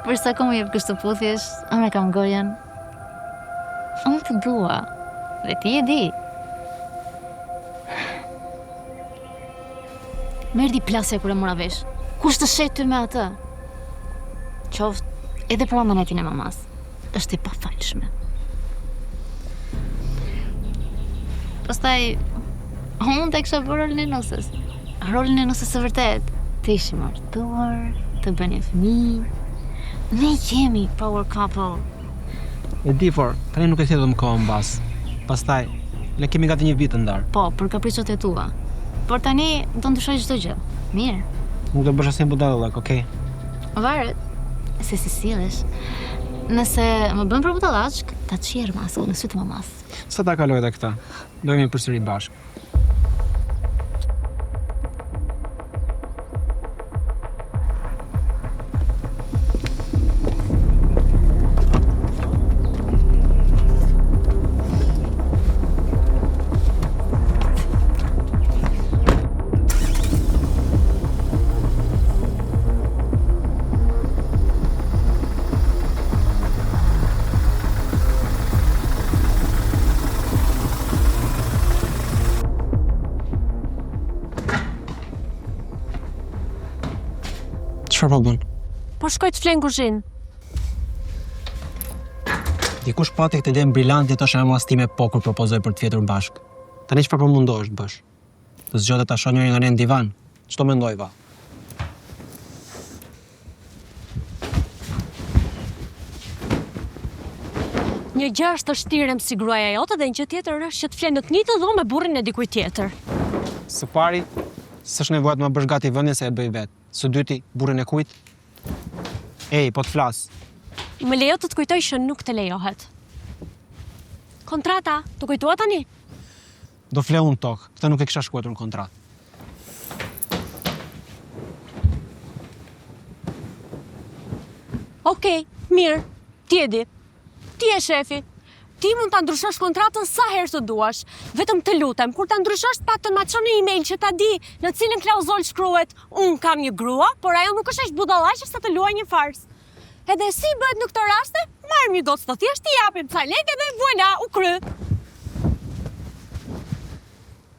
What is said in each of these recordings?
Për sa kohë më jep kështu puthjesh, unë e kam gojen. Unë të dua. Dhe ti e di. Merdi plasja kur e mora vesh. Kush të shet ty me atë? Qoftë edhe për amanetin e mamas. Është e pafalshme. Pastaj, unë të kisha bërë rolin e nusës. Rolin e nusës së vërtet. Të ishim martuar, të bëni fëmijë. Ne jemi power couple. E di, por tani nuk e thjedhëm kohën mbas. Pastaj, ne kemi gati një vit të ndar. Po, për kapriçot e tua. Por tani do ndryshoj çdo gjë. Mirë. Nuk do bësh asnjë budallëk, okay? Varet se si sillesh. Nëse më bën për budallachk, ta çjerr masën në sy të mamas. Sa ta kaloj edhe këta? Do jemi përsëri bashkë. Çfarë po bën? Po shkoj të flen kuzhinë. Dikush pati këtë ide brillante të shënë mas time po kur propozoj për të fjetur bashkë. Tani çfarë po mundohesh të bësh? Të zgjohet ta shoh njëri nga ne në divan? Ç'do mendoj va? Një gjë është të shtirem si gruaja jote dhe një gjë tjetër është që të flen në të njëjtën dhomë me burrin e dikujt tjetër. Së pari, s'është nevojë të më bësh gati vendin se e bëj vetë. Së dyti, burrin e kujt? Ej, po të flas. Më lejo të të kujtoj që nuk të lejohet. Kontrata, të kujtua tani? Do fle unë tokë, këtë nuk e kisha shkruar në kontratë. Okej, mirë, ti e di. Ti e shefi. Ti mund ta ndryshosh kontratën sa herë të duash. Vetëm të lutem, kur ta ndryshosh patën ma çon një email që ta di në cilën klauzol shkruhet "Unë kam një grua, por ajo nuk është aq budallaqe sa të luajë një fars." Edhe si bëhet në këtë raste? Marrim një gocë të thjeshtë, i japim ca lekë dhe voilà, u kry.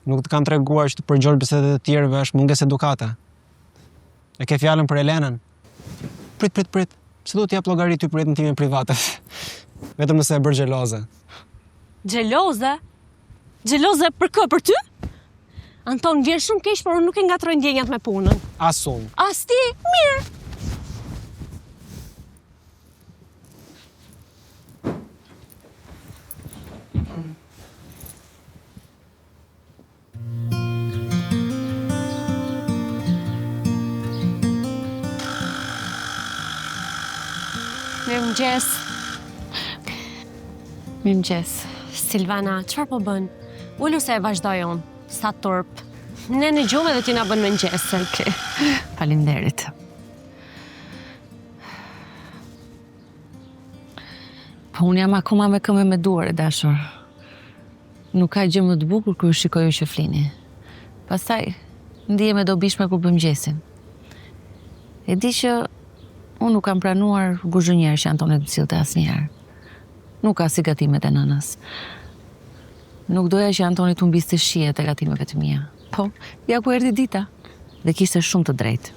Nuk të kanë treguar që të përgjigj bisedat e tjerëve është mungesë edukate. E ke fjalën për Elenën? Prit. Se do t'jap llogari ty për jetën time private. Vetëm nëse e bërë xheloze. Xheloze? Xheloze për kë? Për ty? Anton, vjen shumë keq, por unë nuk e ngatroj ndjenjat me punën. As unë. As ti? Mirë. Mirëmëngjes. Mirëmëngjes. Silvana, çfarë po bën? Ulu se e vazhdoj unë. Sa turp. Ne në gjumë dhe ti na bën mëngjes, Selki. Faleminderit. Po unë jam akoma me këmbë me duar e dashur. Nuk ka gjë më të bukur kur shikoj ju që flini. Pastaj ndihem e dobishme kur bëjmë mëngjesin. E di që unë nuk kam pranuar guzhënjerë që Antoni të sillte asnjëherë. Nuk ka si gatimet e nënës. Nuk doja që Antoni të mbiste shihet e gatimeve të mia. Po, ja ku erdhi dita dhe kishte shumë të drejtë.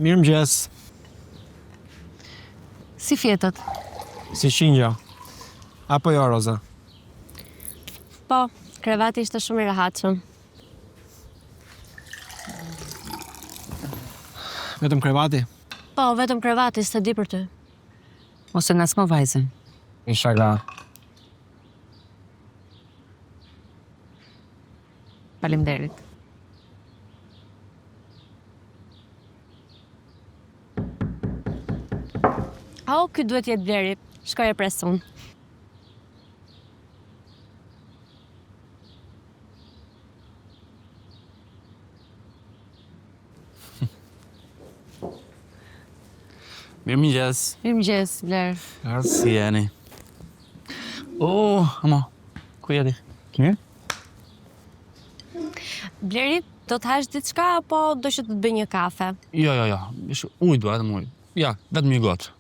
Mirëmëngjes. Si fjetët? Si qingja. Apo jo, Roza? Po, krevati ishte shumë i rehatshëm. Vetëm krevati? Po, vetëm krevati, s'e di për ty. Ose ngacmo vajzën. Inshallah. Faleminderit. Au, ky duhet jetë Bleri. Shkoj e pres unë. Mirëmëngjes. Mirëmëngjes, Bler. Si jeni? Ama, ku jeni? Mirë? Bleri, Do të hash diçka apo do që të të bëj një kafe? Jo. Ujë dua, vetëm ujë. Ja, vetëm një gotë.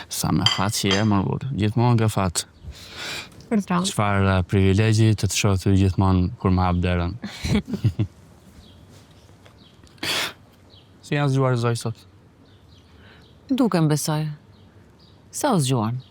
Sa me fat që je, më burë. Gjithmonë ka fat. Çfarë privilegji të të shoh ty gjithmonë kur më hap derën. Si janë zgjuar zoj sot? Duke më besoj. Sa u zgjuan?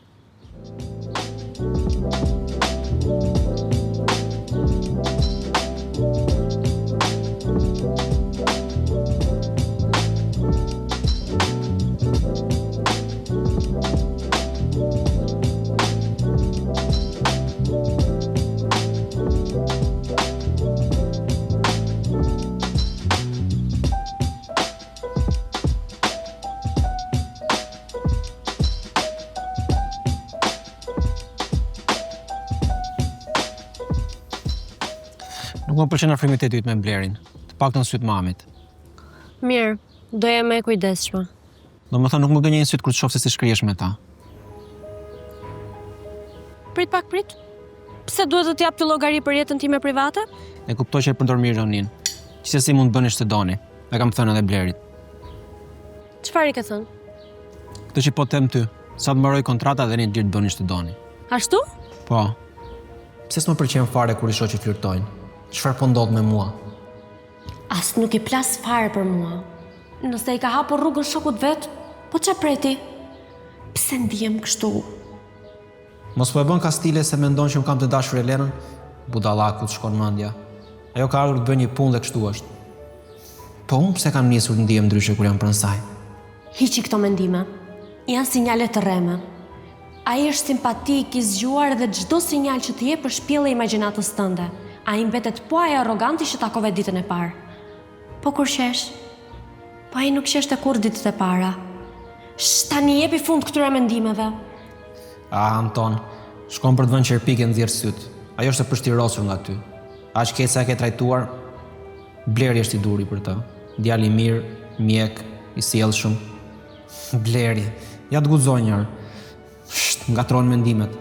Nuk më pëlqen afrimiteti yt me Blerin. Të paktën në syt mamit. Mirë, do jem e kujdesshme. Domethënë nuk më do një syt kur të shoh se si shkrihesh me ta. Prit. Pse duhet të t'jap të llogari për jetën time private? E kuptoj që e përdor mirë ironin. Qëse mund të bënish të doni. E kam thënë edhe Blerit. Çfarë i ke thënë? Këtë që po them ty, sa të mbaroj kontrata dhe ne të bënish të doni. Ashtu? Po. Pse s'më pëlqen fare kur i shoh që flirtojnë? Çfarë po ndodh me mua? As nuk i plas fare për mua. Nëse i ka hapur rrugën shokut vet, po ç'a preti? Pse ndihem kështu? Mos po e bën kastile se mendon që un kam të dashur Elenën? Budallaku të shkon mendja. Ajo ka ardhur të bëjë një punë dhe kështu është. Po unë pse kam nisur të ndihem ndryshe kur jam pranë saj? Hiqi këto mendime. Janë sinjale të rreme. Ai është simpatik, i zgjuar dhe çdo sinjal që të jep është pjellë e imagjinatës tënde. Ai mbetet po ai arroganti që takove ditën e parë. Po kur shesh? Po ai nuk sheshte kur ditët e para. Tani jepi fund këtyre mendimeve. Anton, shkon për të vënë qerpike nxjerr syt. Ajo është e përshtirosur nga ty. Aq keq sa e ke trajtuar. Bleri është i duri për të. Djali i mirë, mjek, i sjellshëm. Bleri, ja të guxoj një herë. Ngatron mendimet.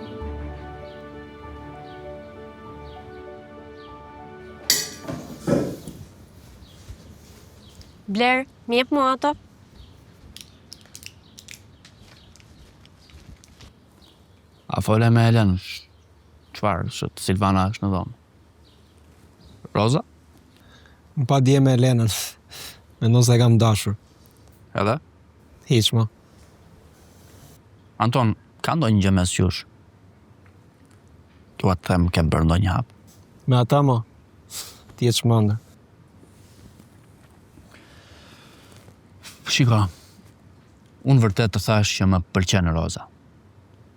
Bler, më jep mua ato. A fole me Helen? Çfarë, që Silvana është në dhomë? Roza? Më pa dje me Elenën. Mendon se e kam dashur. Edhe? Hiq më. Anton, ka ndonjë gjë mes jush? Dua të them ke bërë ndonjë hap. Me ata më. Ti je çmendër. Shiko, unë vërtet të thash që më pëlqen Roza.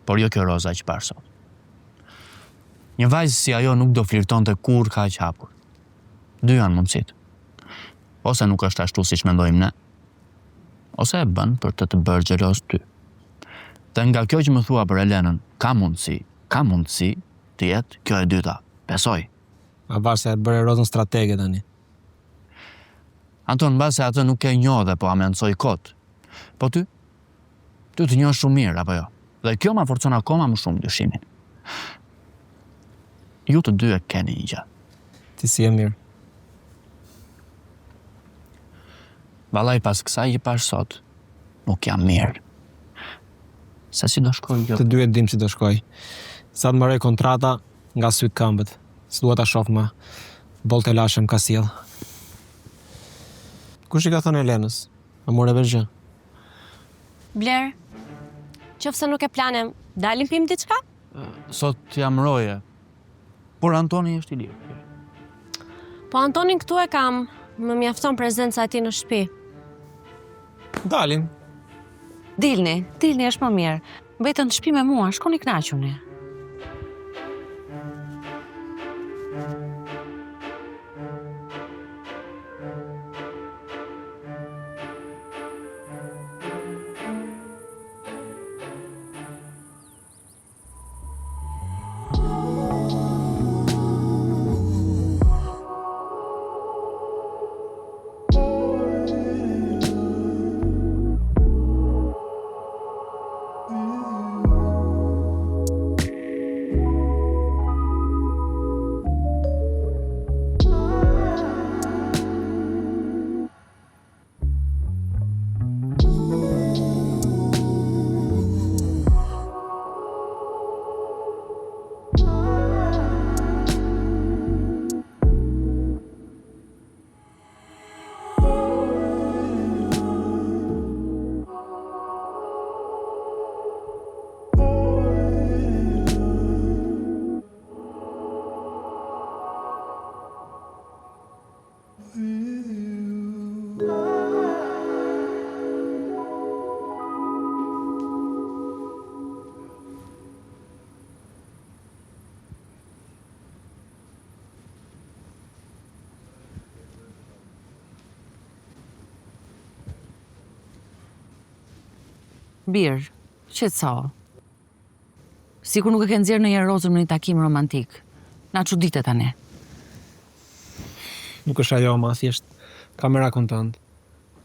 Por jo kjo Roza që parë sot. Një vajzë si ajo nuk do flirtonte kur ka që hapur. Dy janë mundësit. Ose nuk është ashtu si që mendojmë ne, ose e bën për të bërë xheloz ty. Dhe nga kjo që më thua për Elenën, ka mundësi të jetë kjo e dyta. Besoj. A vash se e bëre Rozën stratege tani. Anton, base atë nuk e njoh dhe po amencoj kot. Po ty të njoh shumë mirë, apo jo? Dhe kjo ma forcon akoma më shumë dyshimin. Ju të dy e keni një gjë. Ti si e mirë. Vallai pas kësaj që pash sot, nuk jam mirë. Se si do shkoj jo? Të dy e dim si do shkoj. Sa të mbaroj kontrata nga syt këmbët. S'dua ta shoh më. Bolt e lashëm ka sjell. Kush i ka thënë Elenës? Më more vesh gjë. Bler, qofse nuk e planem, dalim pim diçka? Sot jam roje, por Antoni është i lirë. Po Antonin këtu e kam, më mjafton prezenca e tij në shtëpi. Dalim. Dilni është më mirë. Mbetën në shtëpi me mua, shkoni kënaquni. Birë, qetëso. Sikur nuk e ke nxjerrë në një rozën në një takim romantik. Na çuditë tani. Nuk është ajo, ma, thjesht ka merakun tënd.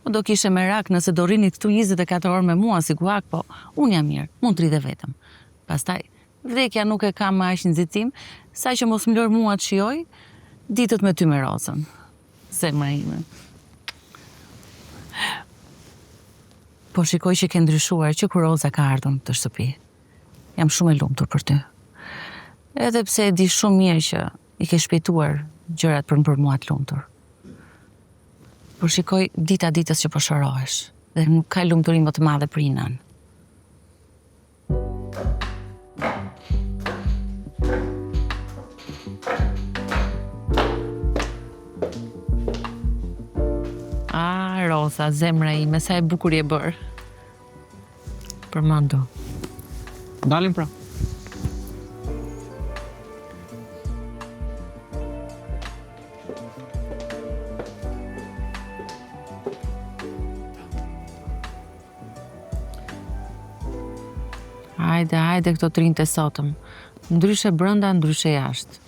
Po do kishe merak nëse do rrini këtu 24 orë me mua si guak, po unë jam mirë, mund të rri dhe vetëm. Pastaj, vdekja nuk e ka më aq nxitim, sa që mos më lër mua të shijoj ditët me ty me rozën. Zemra ime. Po shikoj që ke ndryshuar që kur Roza ka ardhur në të shtëpi. Jam shumë e lumtur për ty. Edhe pse e di shumë mirë që i ke shpejtuar gjërat për mua të lumtur. Por shikoj dita ditës që po shërohesh dhe nuk ka lumturi më të madhe për një nën. Roza, zemra ime, sa e bukur je bërë. Përmendu. Dalim pra. Hajde këto të rinjtë e sotëm. Ndryshe brënda, ndryshe jashtë.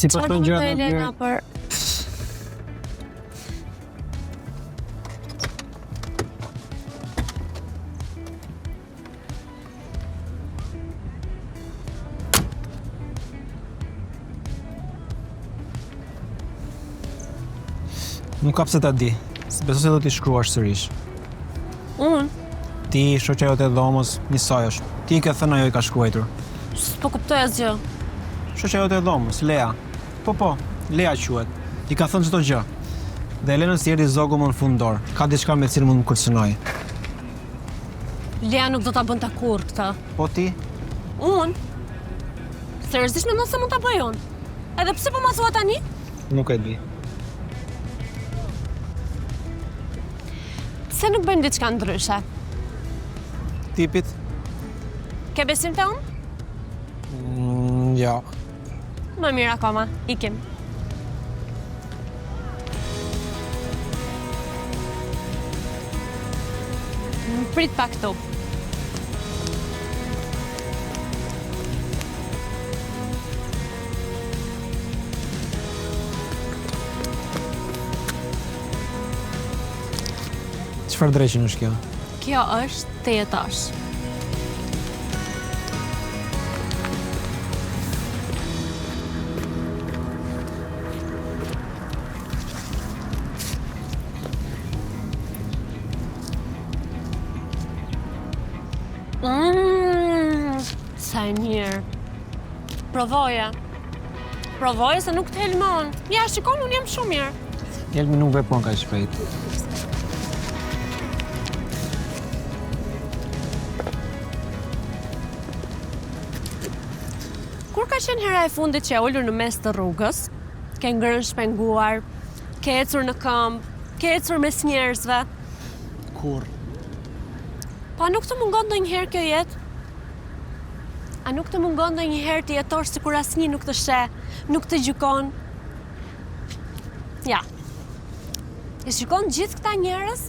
Si po shkojnë gjërat në Elena për... Nuk ka pse ta di. Besoj se do t'i shkruash sërish. Unë? Ti, shoqja jote e dhomës, njësoj është. Ti i ke thënë ajo i ka shkruajtur. S'po kuptoj asgjë. Shoqja jote e dhomës, Lea. Po, Lea quhet. I ka thënë çdo gjë. Dhe Elenës i erdhi zogu më në fund dorë. Ka diçka me cilën mund më kërcënoj. Lea nuk do ta bën ta kurrë këtë. Po ti? Unë? Seriozisht mendon se mund ta bëj unë? Edhe pse po ma thua tani? Nuk e di. Se nuk bëjmë diçka ndryshe. Tipit? Ke besim te unë? Ja. Më mirë akoma, ikim. Prit pak këtu. Çfarë dreqin është kjo? Kjo është të jetosh. Sa e mirë. Provoje. Provoje se nuk të helmon. Ja, shikon, unë jam shumë mirë. Jelmi nuk vepron kaq shpejt. Kur ka qenë hera e fundit që e ullur në mes të rrugës, ke ngrënë shpenguar, ke ecur në këmbë, ke ecur mes njerëzve, Kur? pa nuk të mungon ndonjëherë kjo jetë? A nuk të mungon ndonjëherë të jetosh sikur asnjë nuk të sheh, nuk të gjykon? Ja. E shikon gjithë këta njerëz?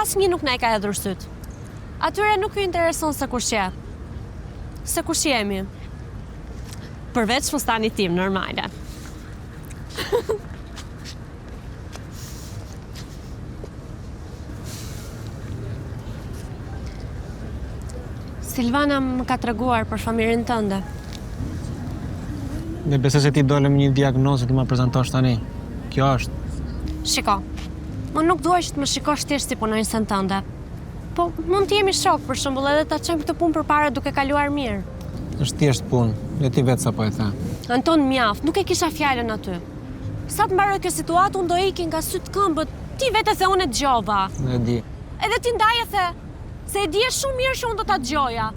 Asnjë nuk na e ka hedhur syt. Atyre nuk ju intereson se kush je. Se kush jemi. Përveç fustanit tim normale. Silvana më ka treguar për famirin tënde. Dhe besoj se ti dole me një diagnozë të më prezantosh tani. Kjo është. Shiko, më nuk duaj që të më shikosh thjesht si punonjësen tënde. Po, mund të jemi shok, për shembull, edhe ta çojmë këtë punë përpara duke kaluar mirë. Është thjesht punë, dhe ti vetë sa po e the. Anton, mjaft, nuk e kisha fjalën aty. Sa të mbaroj kjo situatë, unë do ikin nga sytë këmbët. Ti vete se unë e dëgjova. E di. Edhe ti ndaje se e di e shumë mirë që unë do ta dëgjoja.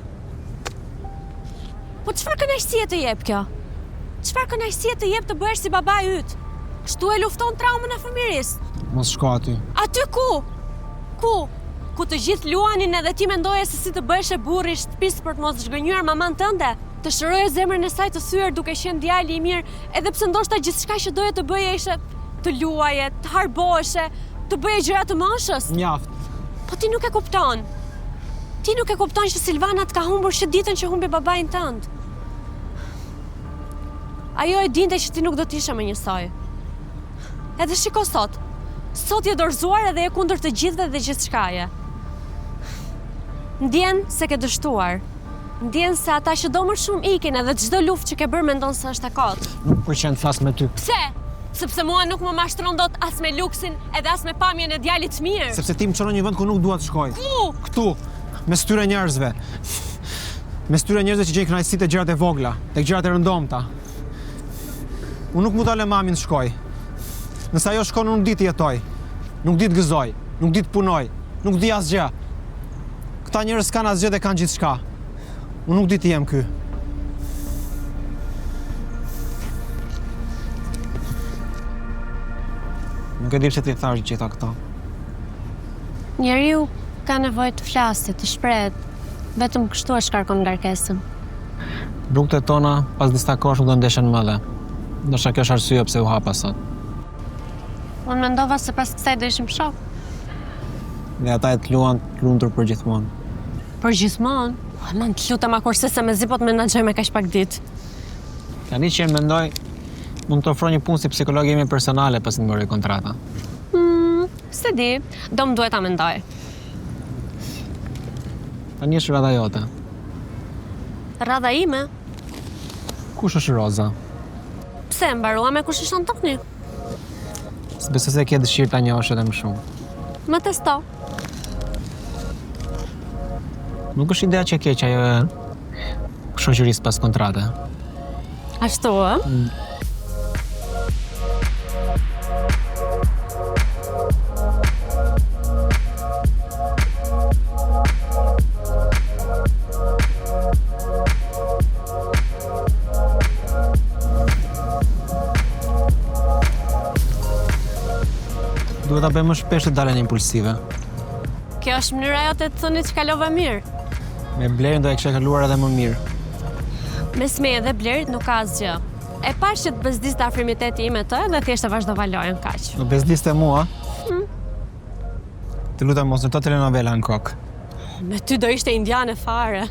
Po çfarë kënaqësie të jep kjo? Çfarë kënaqësie të jep të bëhesh si baba yt? Kështu e lufton traumën e fëmirisë. Mos shko aty. Aty ku? Ku? Ku të gjithë luanin edhe ti mendoje se si të bëhesh e burri i shtëpisë për të mos zhgënjur maman tënde? Të shëroje zemrën e saj të thyer duke qenë djali i mirë, edhe pse ndoshta gjithçka që doje të bëje ishte të luaje, të harboheshe, të bëje gjëra të moshës. Mjaft. Po ti nuk e kupton. Ti nuk e kupton që Silvana të ka humbur që ditën që humbi babain tënd. Ajo e dinte që ti nuk do t'ishe me njësoj. Edhe shiko sot. Sot je dorëzuar edhe e kundër të gjithëve dhe gjithçkaje. Ndjen se ke dështuar. Ndjen se ata që do më shumë ikin edhe çdo luftë që ke bërë mendon se është e kotë. Nuk pëlqen të flas me ty. Pse? Sepse mua nuk më mashtron dot as me luksin edhe as me pamjen e djalit të mirë. Sepse ti më çon në një vend ku nuk dua të shkoj. Ku? Këtu, me styre njerëzve. Me styre njerëzve që gjejnë kënaqësi te gjërat e vogla, tek gjërat e rëndomta. Unë nuk mund ta lë mamin të shkoj. Nëse ajo shkon, unë nuk di të jetoj. Nuk di të gëzoj, nuk di të punoj, nuk di asgjë. Këta njerëz kanë asgjë dhe kanë gjithçka. Unë nuk di të jem ky. Nuk e di pse ti thash gjitha këto. Njeriu ka nevojë të flasë, të shprehet. Vetëm kështu e shkarkon ngarkesën. Rrugët e tona pas disa kohësh nuk do ndeshen më dhe. Ndoshta kjo është arsyeja pse u hapa sot. Unë mendova se pas kësaj do ishim shok. Dhe ata e të luan të lumtur për gjithmonë. Për gjithmonë? Man, të lutem akurse se me zipot menaxhoj me kaq pak ditë. Tani që e mendoj, mund të ofroj një punë si psikolog jemi personale pas të mbëroj kontrata. Se di, do më duhet ta mendoj. Tani është rradha jote. Radha ime? Kush është Roza? Pse mbarua me kush është Antoni? S'besoj se ke dëshirë ta njohësh edhe më shumë. Më testo. Nuk është ideja që keq ajo e shoqërisë pas kontrate. Ashtu, ë? Duhet ta bëjmë më shpesh të dalën impulsive. Kjo është mënyra jote të thoni që kalova mirë. Me Blerin do e kisha kaluar edhe më mirë. Mes meje dhe Blerit nuk ka asgjë. E pash që të bezdiste afrimiteti ime të dhe thjesht e vazhdova lojën kaq. Do bezdiste mua? Të lutem mos ndërto telenovela në kokë. Me ty do ishte indiane fare.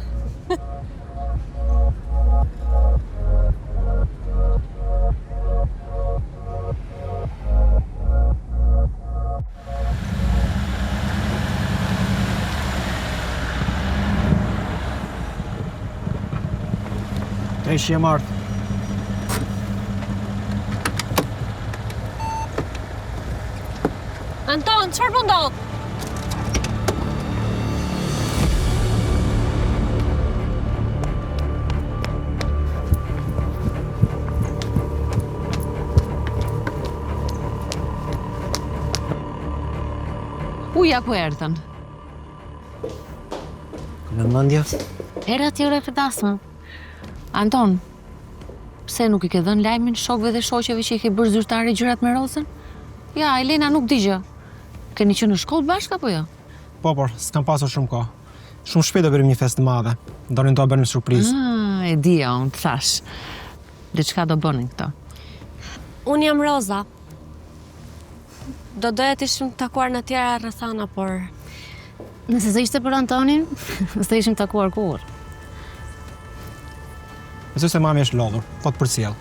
E shi e martë. Anton, çfarë po ndodh? Uja ku erdhën. Në mendje? Era tjera e fëdasme. Anton, pse nuk i ke dhënë lajmin shokëve dhe shoqeve që i ke bërë zyrtare gjërat me Rozën? Ja, Elena nuk di gjë. Keni qenë në shkollë bashkë apo jo? Po, por, s'kam pasur shumë kohë. Shumë shpejt do bërim një festë të madhe. Donin ta bënim surprizë. E dija, unë të thash. Diçka do bënin këto. Unë jam Roza. Do doja të ishim takuar në tjera rrethana, por Nëse se ishte për Antonin, s'të ishim takuar kur. Besoj se mami është lodhur, po të përcjell.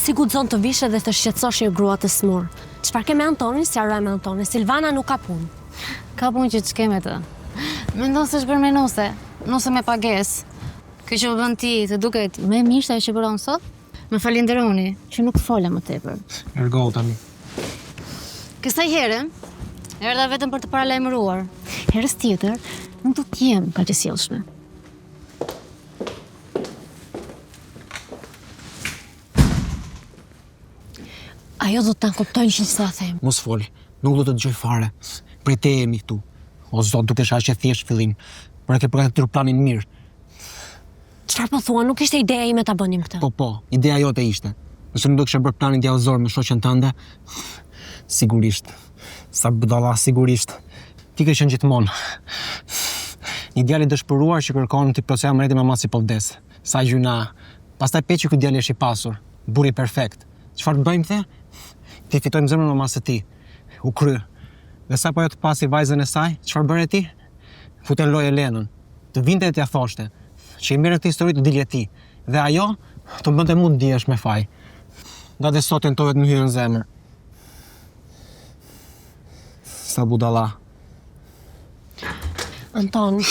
si guxon të vishe dhe të shqetësosh një grua të smur. Çfarë ke me Antonin, si harroj me Antonin. Silvana nuk ka punë. Ka punë që të shkeme të. Mendon se është bërë me nose me pagesë. Kjo që më bën ti të duket me mirë se ajo që bëron sot, më falenderoni që nuk fola më tepër. Largohu tani. Kësaj here, erdha vetëm për të paralajmëruar. Herës tjetër, nuk do të jem kaq e sjellshme. Ajo do të kuptojnë që sa them. Mos fol, nuk do të dëgjoj fare. Pritehemi këtu. O zot, dukesh aq e thjesht fillim. Por e ke përgatitur planin mirë. Çfarë po thua, nuk ishte ideja ime ta bënim këtë. Po, ideja jote ishte. Nëse nuk do kishe bërë planin djallëzor me shoqen tënde, sigurisht. Sa budalla, sigurisht. Ti ke qenë gjithmonë. Një djalë i dëshpëruar që kërkon ti plotësoj amretin me masi po vdes. Sa gjuna. Pastaj peqi ky djalë është i pasur, burri perfekt. Çfarë të bëjmë the? Ti fitojmë zemrën me masë ti. U kry. Dhe sa po ajo të pasi vajzën e saj, çfarë bëre ti? Futen lojë Elenën. Të vinte e t'ja thoshte që i merre këtë histori të dilje ti. Dhe ajo të bënte mu të dihesh me faj. Nga dhe sot tentohet në hyrën zemër. Sa budalla. Anton,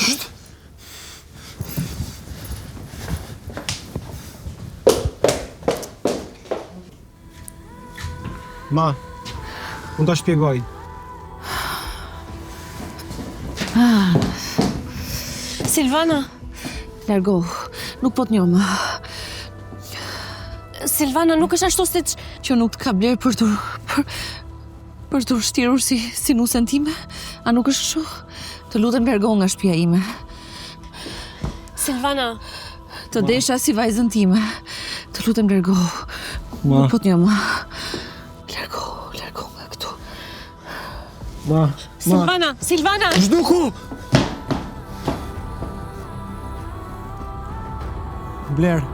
Ma, unë ta shpjegoj. Silvana, Largohu, nuk po të njoh më. Silvana nuk është ashtu siç Që nuk të ka blerë për të ushtirur si nusën time. A nuk është kështu? Të lutem largohu nga shtëpia ime. Silvana, Të desha si vajzën time. Të lutem largohu. Ma. Nuk po të njoh më. Largohu nga këtu. Ma. Silvana. Zhduku! Blair,